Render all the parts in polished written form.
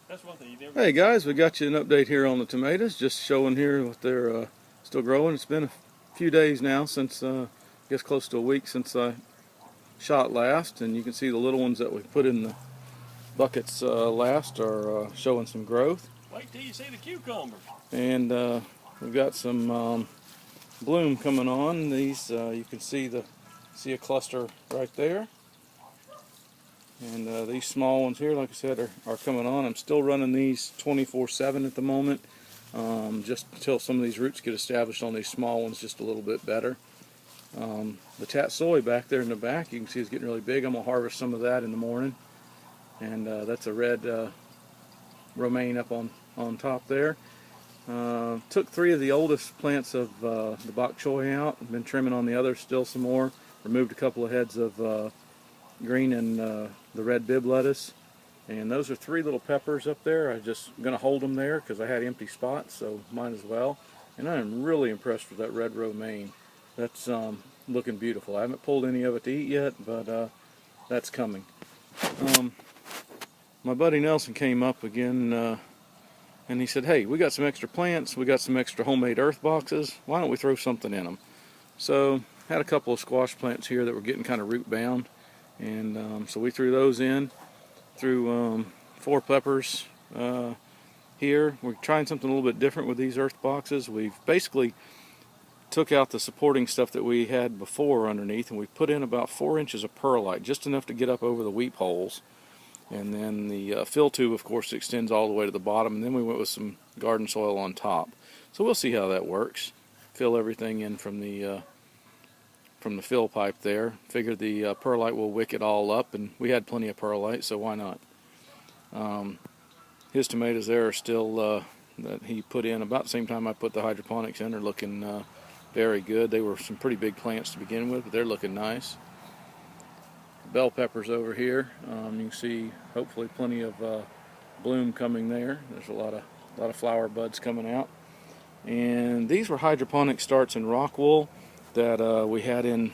That's one thing you never. Hey guys, we got you an update here on the tomatoes, just showing here what they're still growing. It's been a few days now since, I guess close to a week since I shot last, and you can see the little ones that we put in the buckets last are showing some growth. Wait till you see the cucumbers. And we've got some bloom coming on. These you can see a cluster right there. And these small ones here, like I said, are coming on. I'm still running these 24/7 at the moment, just until some of these roots get established on these small ones just a little bit better. The tatsoi back there in the back, you can see it's getting really big. I'm going to harvest some of that in the morning. And that's a red romaine up on top there. Took 3 of the oldest plants of the bok choy out. I've been trimming on the others still some more. Removed a couple of heads of green and the red bib lettuce, and those are 3 little peppers up there. I'm just going to hold them there because I had empty spots, so might as well. And I am really impressed with that red romaine. That's looking beautiful. I haven't pulled any of it to eat yet, but that's coming. My buddy Nelson came up again and he said, hey, we got some extra plants, we got some extra homemade earth boxes, why don't we throw something in them? So had a couple of squash plants here that were getting kind of root bound. And so we threw those in, threw 4 peppers here. We're trying something a little bit different with these earth boxes. We've basically took out the supporting stuff that we had before underneath, and we put in about 4 inches of perlite, just enough to get up over the weep holes. And then the fill tube, of course, extends all the way to the bottom, and then we went with some garden soil on top. So we'll see how that works. Fill everything in from the fill pipe there. Figured the perlite will wick it all up, and we had plenty of perlite, so why not? His tomatoes there are still that he put in about the same time I put the hydroponics in. They're looking very good. They were some pretty big plants to begin with, but they're looking nice. Bell peppers over here. You can see hopefully plenty of bloom coming there. There's a lot of flower buds coming out. And these were hydroponic starts in rock wool that we had in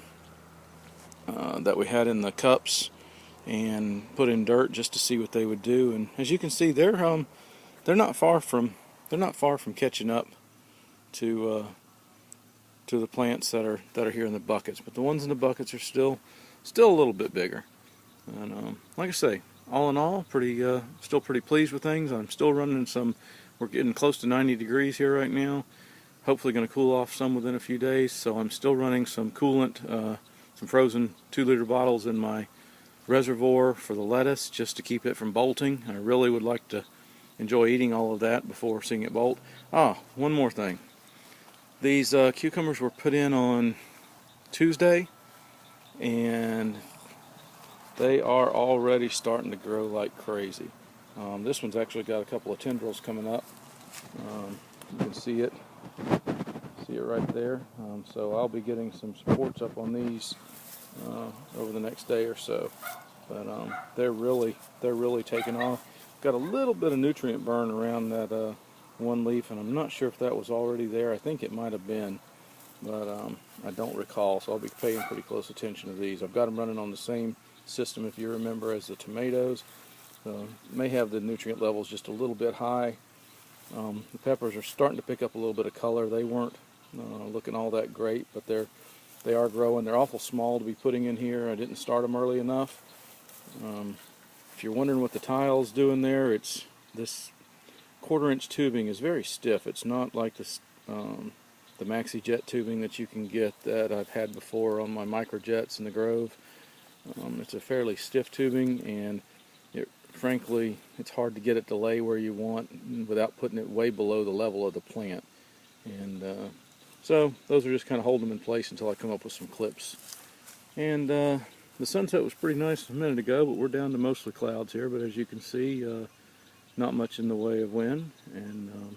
the cups and put in dirt just to see what they would do. And as you can see, they're not far from catching up to the plants that are here in the buckets. But the ones in the buckets are still a little bit bigger. And like I say, all in all, still pretty pleased with things. I'm still running some. We're getting close to 90 degrees here right now. Hopefully going to cool off some within a few days, so I'm still running some coolant, some frozen 2-liter bottles in my reservoir for the lettuce just to keep it from bolting. I really would like to enjoy eating all of that before seeing it bolt. One more thing. These cucumbers were put in on Tuesday, and they are already starting to grow like crazy. This one's actually got a couple of tendrils coming up. You can see it right there. So I'll be getting some supports up on these over the next day or so. But they're really taking off. Got a little bit of nutrient burn around that one leaf, and I'm not sure if that was already there. I think it might have been, but I don't recall. So I'll be paying pretty close attention to these. I've got them running on the same system, if you remember, as the tomatoes. May have the nutrient levels just a little bit high. The peppers are starting to pick up a little bit of color. They weren't looking all that great, but they are growing. They're awful small to be putting in here. I didn't start them early enough. If you're wondering what the tile's doing there, it's this 1/4-inch tubing is very stiff. It's not like this the maxi jet tubing that you can get that I've had before on my microjets in the Grove. It's a fairly stiff tubing, and frankly, it's hard to get it to lay where you want without putting it way below the level of the plant. And so those are just kind of holding them in place until I come up with some clips. And the sunset was pretty nice a minute ago, but we're down to mostly clouds here. But as you can see, not much in the way of wind, and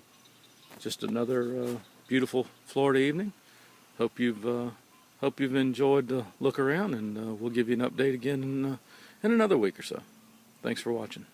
just another beautiful Florida evening. Hope you've enjoyed the look around, and we'll give you an update again in another week or so. Thanks for watching.